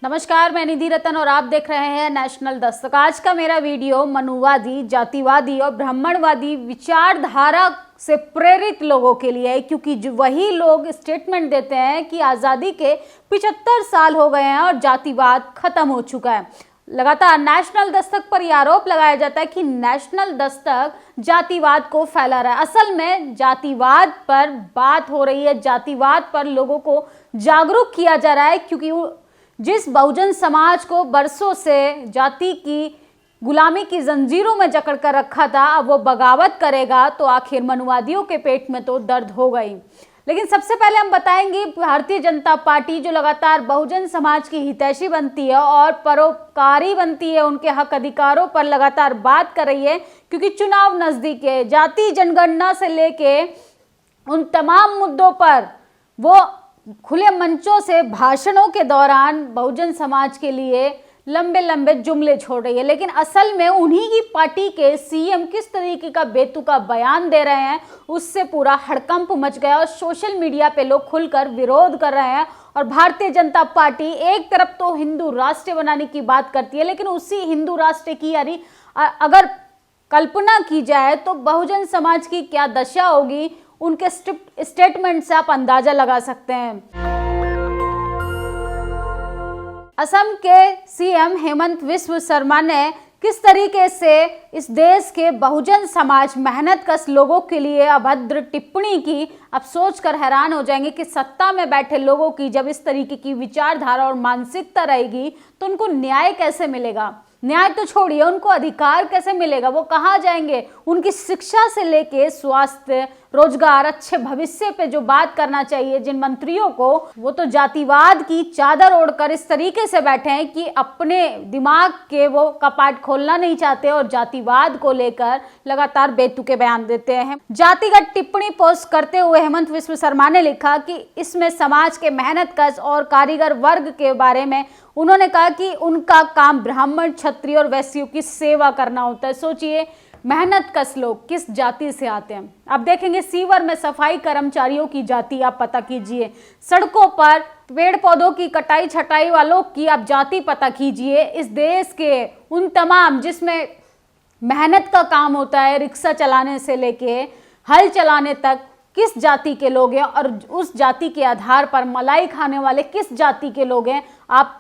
नमस्कार, मैं निधि रतन और आप देख रहे हैं नेशनल दस्तक। आज का मेरा वीडियो मनुवादी, जातिवादी और ब्राह्मणवादी विचारधारा से प्रेरित लोगों के लिए है, क्योंकि जो वही लोग स्टेटमेंट देते हैं कि आज़ादी के 75 साल हो गए हैं और जातिवाद खत्म हो चुका है। लगातार नेशनल दस्तक पर यह आरोप लगाया जाता है कि नेशनल दस्तक जातिवाद को फैला रहा है। असल में जातिवाद पर बात हो रही है, जातिवाद पर लोगों को जागरूक किया जा रहा है, क्योंकि जिस बहुजन समाज को बरसों से जाति की गुलामी की जंजीरों में जकड़ कर रखा था, अब वो बगावत करेगा तो आखिर मनुवादियों के पेट में तो दर्द हो गई। लेकिन सबसे पहले हम बताएंगे भारतीय जनता पार्टी जो लगातार बहुजन समाज की हितैषी बनती है और परोपकारी बनती है, उनके हक अधिकारों पर लगातार बात कर रही है, क्योंकि चुनाव नजदीक है। जाति जनगणना से लेके उन तमाम मुद्दों पर वो खुले मंचों से भाषणों के दौरान बहुजन समाज के लिए लंबे लंबे जुमले छोड़ रही है। लेकिन असल में उन्हीं की पार्टी के सीएम किस तरीके का बेतुका बयान दे रहे हैं, उससे पूरा हड़कंप मच गया और सोशल मीडिया पे लोग खुलकर विरोध कर रहे हैं। और भारतीय जनता पार्टी एक तरफ तो हिंदू राष्ट्र बनाने की बात करती है, लेकिन उसी हिंदू राष्ट्र की अगर कल्पना की जाए तो बहुजन समाज की क्या दशा होगी, उनके स्टेटमेंट से आप अंदाजा लगा सकते हैं। असम के सीएम हेमंत बिस्व शर्मा ने किस तरीके से इस देश के बहुजन समाज मेहनत कश लोगों के लिए अभद्र टिप्पणी की, आप सोचकर हैरान हो जाएंगे कि सत्ता में बैठे लोगों की जब इस तरीके की विचारधारा और मानसिकता रहेगी तो उनको न्याय कैसे मिलेगा। न्याय तो छोड़िए, उनको अधिकार कैसे मिलेगा, वो कहाँ जाएंगे। उनकी शिक्षा से लेके स्वास्थ्य, रोजगार, अच्छे भविष्य पे जो बात करना चाहिए जिन मंत्रियों को, वो तो जातिवाद की चादर ओढ़कर इस तरीके से बैठे हैं कि अपने दिमाग के वो कपाट खोलना नहीं चाहते और जातिवाद को लेकर लगातार बेतुके बयान देते हैं। जातिगत टिप्पणी पोस्ट करते हुए हेमंत बिस्व शर्मा ने लिखा कि इसमें समाज के मेहनत कश और कारीगर वर्ग के बारे में उन्होंने कहा कि उनका काम ब्राह्मण, क्षत्रिय और वैश्यों की सेवा करना होता है। सोचिए, मेहनत कश लोग किस जाति से आते हैं। आप देखेंगे सीवर में सफाई कर्मचारियों की जाति आप पता कीजिए, सड़कों पर पेड़ पौधों की कटाई छटाई वालों की आप जाति पता कीजिए। इस देश के उन तमाम जिसमें मेहनत का काम होता है, रिक्शा चलाने से लेके हल चलाने तक, किस जाति के लोग हैं और उस जाति के आधार पर मलाई खाने वाले किस जाति के लोग हैं, आप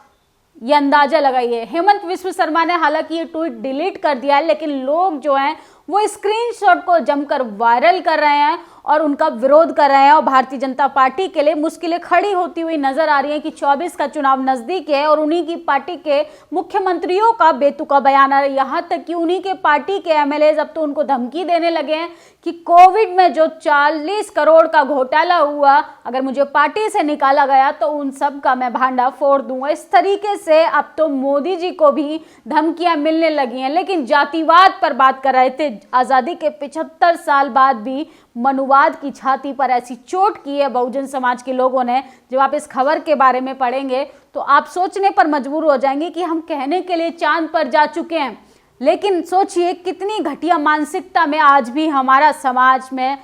ये अंदाजा लगाइए। हेमंत बिस्व शर्मा ने हालांकि ये ट्वीट डिलीट कर दिया है, लेकिन लोग जो हैं वो स्क्रीनशॉट को जमकर वायरल कर रहे हैं और उनका विरोध कर रहे हैं। और भारतीय जनता पार्टी के लिए मुश्किलें खड़ी होती हुई नजर आ रही हैं कि 24 का चुनाव नजदीक है और उन्हीं की पार्टी के मुख्यमंत्रियों का बेतुका बयान आ रहा है। यहाँ तक कि उन्हीं के पार्टी के एमएलए अब तो उनको धमकी देने लगे हैं कि कोविड में जो 40 करोड़ का घोटाला हुआ, अगर मुझे पार्टी से निकाला गया तो उन सब का मैं भांडा फोड़ दूंगा। इस तरीके से अब तो मोदी जी को भी धमकियां मिलने लगी हैं। लेकिन जातिवाद पर बात कर रहे थे। आजादी के 75 साल बाद भी मनुवाद की छाती पर ऐसी चोट की है बहुजन समाज के लोगों ने। जब आप इस खबर के बारे में पढ़ेंगे तो आप सोचने पर मजबूर हो जाएंगे कि हम कहने के लिए चांद पर जा चुके हैं, लेकिन सोचिए कितनी घटिया मानसिकता में आज भी हमारा समाज में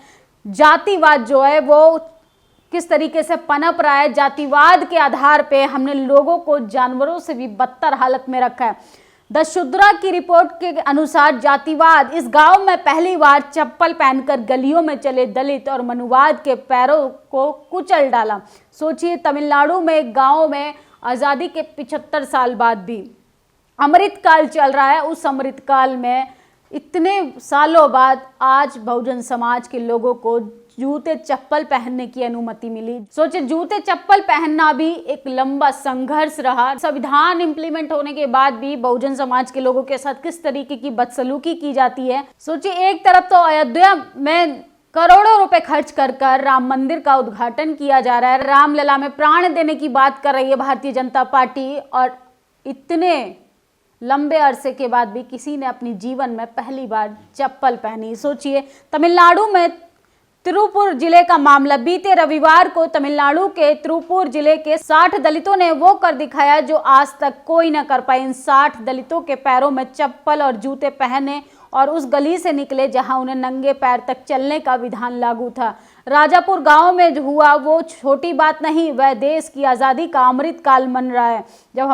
जातिवाद जो है वो किस तरीके से पनप रहा है। जातिवाद के आधार पे हमने लोगों को जानवरों से भी बदतर हालत में रखा है। द शुद्रा की रिपोर्ट के अनुसार जातिवाद इस गांव में पहली बार चप्पल पहनकर गलियों में चले दलित और मनुवाद के पैरों को कुचल डाला। सोचिए, तमिलनाडु में एक गांव में आज़ादी के 75 साल बाद भी अमृतकाल चल रहा है। उस अमृतकाल में इतने सालों बाद आज बहुजन समाज के लोगों को जूते चप्पल पहनने की अनुमति मिली। सोचिए, जूते चप्पल पहनना भी एक लंबा संघर्ष रहा। संविधान इंप्लीमेंट होने के बाद भी बहुजन समाज के लोगों के साथ किस तरीके की बदसलूकी की जाती है। सोचिए, एक तरफ तो अयोध्या में करोड़ों रुपए खर्च कर राम मंदिर का उद्घाटन किया जा रहा है, रामलला में प्राण देने की बात कर रही है भारतीय जनता पार्टी, और इतने लंबे अरसे के बाद भी किसी ने अपनी जीवन में पहली बार चप्पल पहनी। सोचिए, तमिलनाडु में तिरुपुर जिले का मामला। बीते रविवार को तमिलनाडु के तिरुपुर जिले के 60 दलितों ने वो कर दिखाया जो आज तक कोई न कर पाए। इन 60 दलितों के पैरों में चप्पल और जूते पहने और उस गली से निकले जहां उन्हें नंगे पैर तक चलने का विधान लागू था। राजापुर गांव में जो हुआ वो छोटी बात नहीं, वह देश की आज़ादी का अमृत काल मन रहा है, जब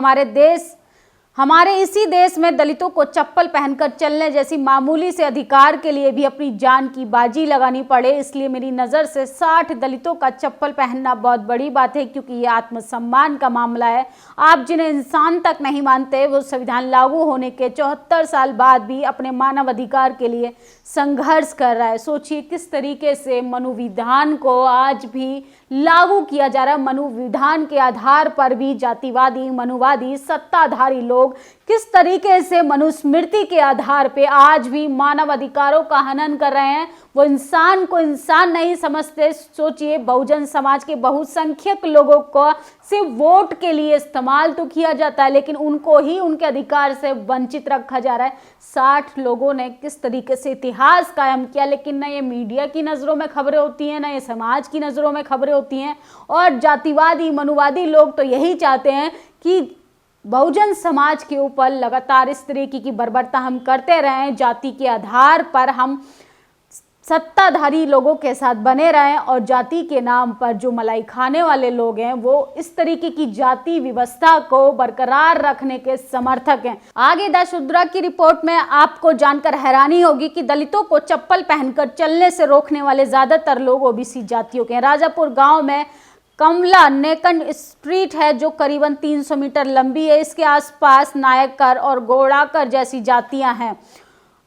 हमारे इसी देश में दलितों को चप्पल पहनकर चलने जैसी मामूली से अधिकार के लिए भी अपनी जान की बाजी लगानी पड़े। इसलिए मेरी नज़र से 60 दलितों का चप्पल पहनना बहुत बड़ी बात है, क्योंकि ये आत्मसम्मान का मामला है। आप जिन्हें इंसान तक नहीं मानते, वो संविधान लागू होने के 74 साल बाद भी अपने मानव अधिकार के लिए संघर्ष कर रहा है। सोचिए किस तरीके से मनुविधान को आज भी लागू किया जा रहा है। मनुविधान के आधार पर भी जातिवादी, मनुवादी, सत्ताधारी लोग किस तरीके से मनुस्मृति के आधार पे आज भी मानव अधिकारों का हनन कर रहे हैं। वो इंसान को इंसान नहीं समझते। सोचिए, बहुजन समाज के बहुसंख्यक लोगों को सिर्फ वोट के लिए इस्तेमाल तो किया जाता है, लेकिन उनको ही उनके अधिकार से वंचित रखा जा रहा है। 60 लोगों ने किस तरीके से इतिहास कायम किया, लेकिन ना ये मीडिया की नज़रों में खबरें होती हैं, ना ये समाज की नज़रों में खबरें होती हैं। और जातिवादी, मनुवादी लोग तो यही चाहते हैं कि बहुजन समाज के ऊपर लगातार इस तरीके की बर्बरता हम करते रहें, जाति के आधार पर हम सत्ताधारी लोगों के साथ बने रहें, और जाति के नाम पर जो मलाई खाने वाले लोग हैं वो इस तरीके की जाति व्यवस्था को बरकरार रखने के समर्थक हैं। आगे द शुद्रा की रिपोर्ट में आपको जानकर हैरानी होगी कि दलितों को चप्पल पहनकर चलने से रोकने वाले ज्यादातर लोग ओबीसी जातियों के हैं। राजापुर गांव में कमला नेकन स्ट्रीट है जो करीबन 300 मीटर लंबी है। इसके आसपास नायकर और गोड़ाकर जैसी जातियां हैं।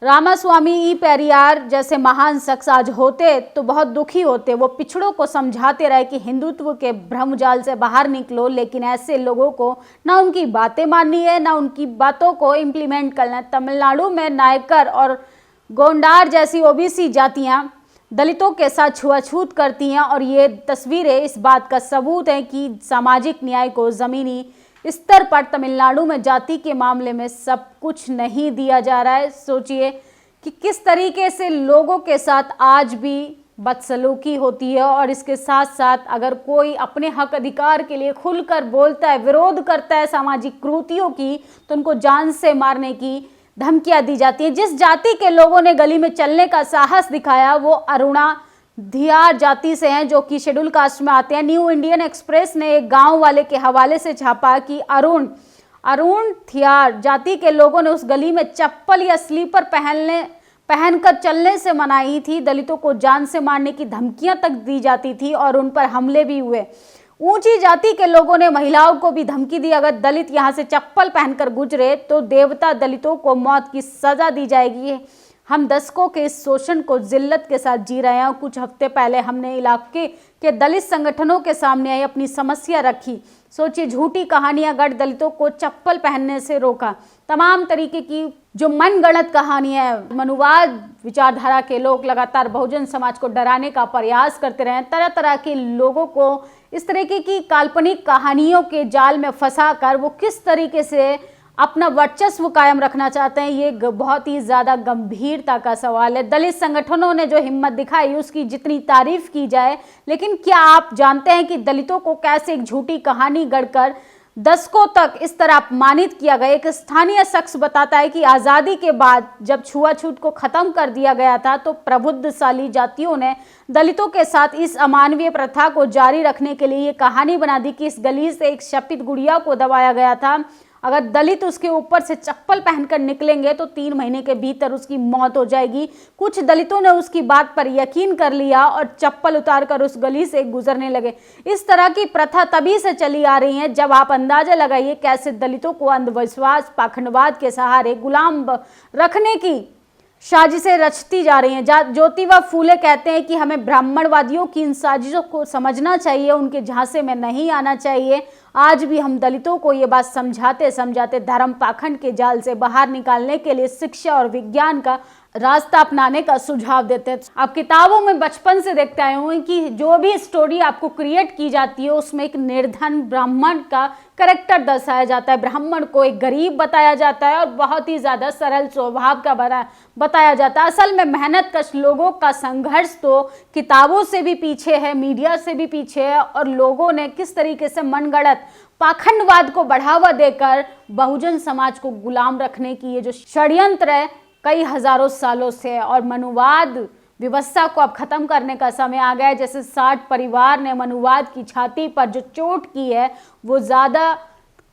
रामास्वामी ई पेरियार जैसे महान शख्स आज होते तो बहुत दुखी होते। वो पिछड़ों को समझाते रहे कि हिंदुत्व के भ्रमजाल से बाहर निकलो, लेकिन ऐसे लोगों को ना उनकी बातें माननी है, ना उनकी बातों को इम्प्लीमेंट करना है। तमिलनाडु में नायकर और गोंडार जैसी ओबीसी जातियां दलितों के साथ छुआछूत करती हैं, और ये तस्वीरें इस बात का सबूत हैं कि सामाजिक न्याय को ज़मीनी स्तर पर तमिलनाडु में जाति के मामले में सब कुछ नहीं दिया जा रहा है। सोचिए कि किस तरीके से लोगों के साथ आज भी बदसलूकी होती है, और इसके साथ साथ अगर कोई अपने हक अधिकार के लिए खुलकर बोलता है, विरोध करता है सामाजिक कुरीतियों की, तो उनको जान से मारने की धमकियां दी जाती हैं। जिस जाति के लोगों ने गली में चलने का साहस दिखाया वो अरुणा धियार जाति से हैं, जो कि शेड्यूल कास्ट में आते हैं। न्यू इंडियन एक्सप्रेस ने एक गांव वाले के हवाले से छापा कि अरुण थियार जाति के लोगों ने उस गली में चप्पल या स्लीपर पहनकर चलने से मनाई थी। दलितों को जान से मारने की धमकियां तक दी जाती थी और उन पर हमले भी हुए। ऊंची जाति के लोगों ने महिलाओं को भी धमकी दी, अगर दलित यहां से चप्पल पहनकर गुजरे तो देवता दलितों को मौत की सजा दी जाएगी। हम दशकों के इस शोषण को जिल्लत के साथ जी रहे हैं। कुछ हफ्ते पहले हमने इलाके के दलित संगठनों के सामने आई अपनी समस्या रखी। सोचिए, झूठी कहानियां गढ़ दलितों को चप्पल पहनने से रोका। तमाम तरीके की जो मनगढ़ंत कहानियां हैं, मनुवाद विचारधारा के लोग लगातार बहुजन समाज को डराने का प्रयास करते रहे। तरह तरह के लोगों को इस तरीके की काल्पनिक कहानियों के जाल में फंसाकर वो किस तरीके से अपना वर्चस्व कायम रखना चाहते हैं, ये बहुत ही ज़्यादा गंभीरता का सवाल है। दलित संगठनों ने जो हिम्मत दिखाई उसकी जितनी तारीफ की जाए, लेकिन क्या आप जानते हैं कि दलितों को कैसे एक झूठी कहानी गढ़कर दशकों तक इस तरह अपमानित किया गया। एक स्थानीय शख्स बताता है कि आज़ादी के बाद जब छुआछूत को ख़त्म कर दिया गया था तो प्रबुद्धशाली जातियों ने दलितों के साथ इस अमानवीय प्रथा को जारी रखने के लिए ये कहानी बना दी कि इस गली से एक शपित गुड़िया को दबाया गया था। अगर दलित उसके ऊपर से चप्पल पहनकर निकलेंगे तो 3 महीने के भीतर उसकी मौत हो जाएगी। कुछ दलितों ने उसकी बात पर यकीन कर लिया और चप्पल उतारकर उस गली से गुजरने लगे। इस तरह की प्रथा तभी से चली आ रही है। जब आप अंदाजा लगाइए कैसे दलितों को अंधविश्वास, पाखंडवाद के सहारे गुलाम रखने की साजिशें रचती जा रही हैं। ज्योतिबा फूले कहते हैं कि हमें ब्राह्मणवादियों की इन साजिशों को समझना चाहिए, उनके झांसे में नहीं आना चाहिए। आज भी हम दलितों को ये बात समझाते समझाते धर्म पाखंड के जाल से बाहर निकालने के लिए शिक्षा और विज्ञान का रास्ता अपनाने का सुझाव देते हैं। आप किताबों में बचपन से देखते आए होंगे कि जो भी स्टोरी आपको क्रिएट की जाती है उसमें एक निर्धन ब्राह्मण का कैरेक्टर दर्शाया जाता है। ब्राह्मण को एक गरीब बताया जाता है और बहुत ही ज़्यादा सरल स्वभाव का बताया जाता है। असल में मेहनत कश लोगों का संघर्ष तो किताबों से भी पीछे है, मीडिया से भी पीछे है, और लोगों ने किस तरीके से मनगढ़ंत पाखंडवाद को बढ़ावा देकर बहुजन समाज को गुलाम रखने की ये जो षड्यंत्र है कई हजारों सालों से, और मनुवाद व्यवस्था को अब खत्म करने का समय आ गया है। जैसे 60 परिवार ने मनुवाद की छाती पर जो चोट की है वो ज़्यादा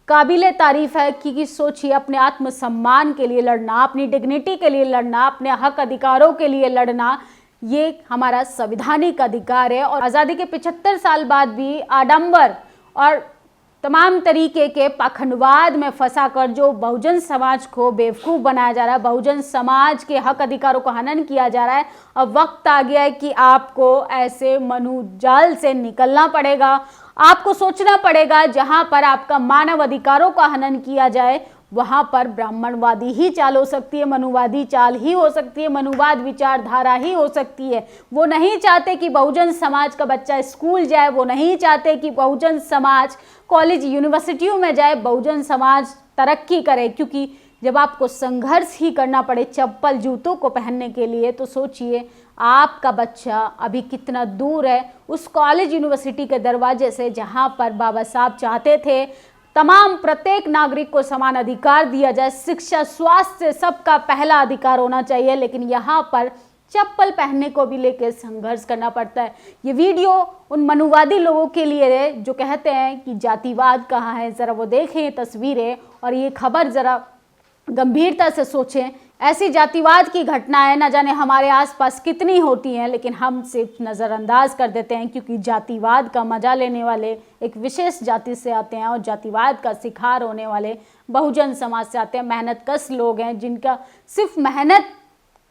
काबिले तारीफ है, क्योंकि सोचिए अपने आत्मसम्मान के लिए लड़ना, अपनी डिग्निटी के लिए लड़ना, अपने हक अधिकारों के लिए लड़ना, ये हमारा संवैधानिक अधिकार है। और आज़ादी के 75 साल बाद भी आडंबर और तमाम तरीके के पाखंडवाद में फंसा कर जो बहुजन समाज को बेवकूफ़ बनाया जा रहा है, बहुजन समाज के हक अधिकारों को हनन किया जा रहा है। अब वक्त आ गया है कि आपको ऐसे मनुजाल से निकलना पड़ेगा। आपको सोचना पड़ेगा जहां पर आपका मानव अधिकारों का हनन किया जाए वहां पर ब्राह्मणवादी ही चाल हो सकती है, मनुवादी चाल ही हो सकती है, मनुवाद विचारधारा ही हो सकती है। वो नहीं चाहते कि बहुजन समाज का बच्चा स्कूल जाए, वो नहीं चाहते कि बहुजन समाज कॉलेज यूनिवर्सिटियों में जाए, बहुजन समाज तरक्की करे। क्योंकि जब आपको संघर्ष ही करना पड़े चप्पल जूतों को पहनने के लिए, तो सोचिए आपका बच्चा अभी कितना दूर है उस कॉलेज यूनिवर्सिटी के दरवाजे से जहां पर बाबा साहब चाहते थे तमाम प्रत्येक नागरिक को समान अधिकार दिया जाए, शिक्षा स्वास्थ्य सबका पहला अधिकार होना चाहिए। लेकिन यहाँ पर चप्पल पहनने को भी लेकर संघर्ष करना पड़ता है। ये वीडियो उन मनुवादी लोगों के लिए है जो कहते हैं कि जातिवाद कहाँ है। ज़रा वो देखें तस्वीरें और ये खबर ज़रा गंभीरता से सोचें। ऐसी जातिवाद की घटनाएं न जाने हमारे आसपास कितनी होती हैं, लेकिन हम सिर्फ नज़रअंदाज कर देते हैं, क्योंकि जातिवाद का मजा लेने वाले एक विशेष जाति से आते हैं और जातिवाद का शिकार होने वाले बहुजन समाज से आते हैं। मेहनतकश लोग हैं जिनका सिर्फ मेहनत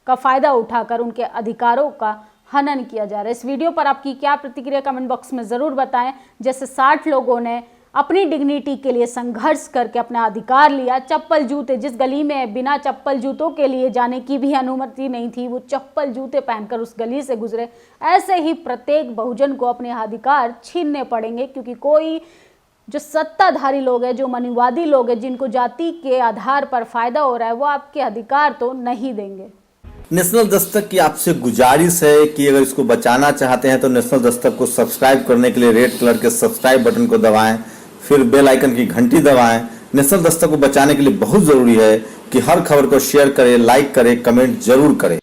का फ़ायदा उठाकर उनके अधिकारों का हनन किया जा रहा है। इस वीडियो पर आपकी क्या प्रतिक्रिया कमेंट बॉक्स में ज़रूर बताएं। जैसे 60 लोगों ने अपनी डिग्निटी के लिए संघर्ष करके अपना अधिकार लिया। चप्पल जूते, जिस गली में बिना चप्पल जूतों के लिए जाने की भी अनुमति नहीं थी, वो चप्पल जूते पहनकर उस गली से गुजरे। ऐसे ही प्रत्येक बहुजन को अपने अधिकार छीनने पड़ेंगे, क्योंकि कोई जो सत्ताधारी लोग हैं, जो मनुवादी लोग हैं, जिनको जाति के आधार पर फायदा हो रहा है, वो आपके अधिकार तो नहीं देंगे। नेशनल दस्तक की आपसे गुजारिश है कि अगर इसको बचाना चाहते हैं तो नेशनल दस्तक को सब्सक्राइब करने के लिए रेड कलर के सब्सक्राइब बटन को दबाएं, फिर बेल आइकन की घंटी दबाएं। नेशनल दस्तक को बचाने के लिए बहुत जरूरी है कि हर खबर को शेयर करें, लाइक करें, कमेंट जरूर करें।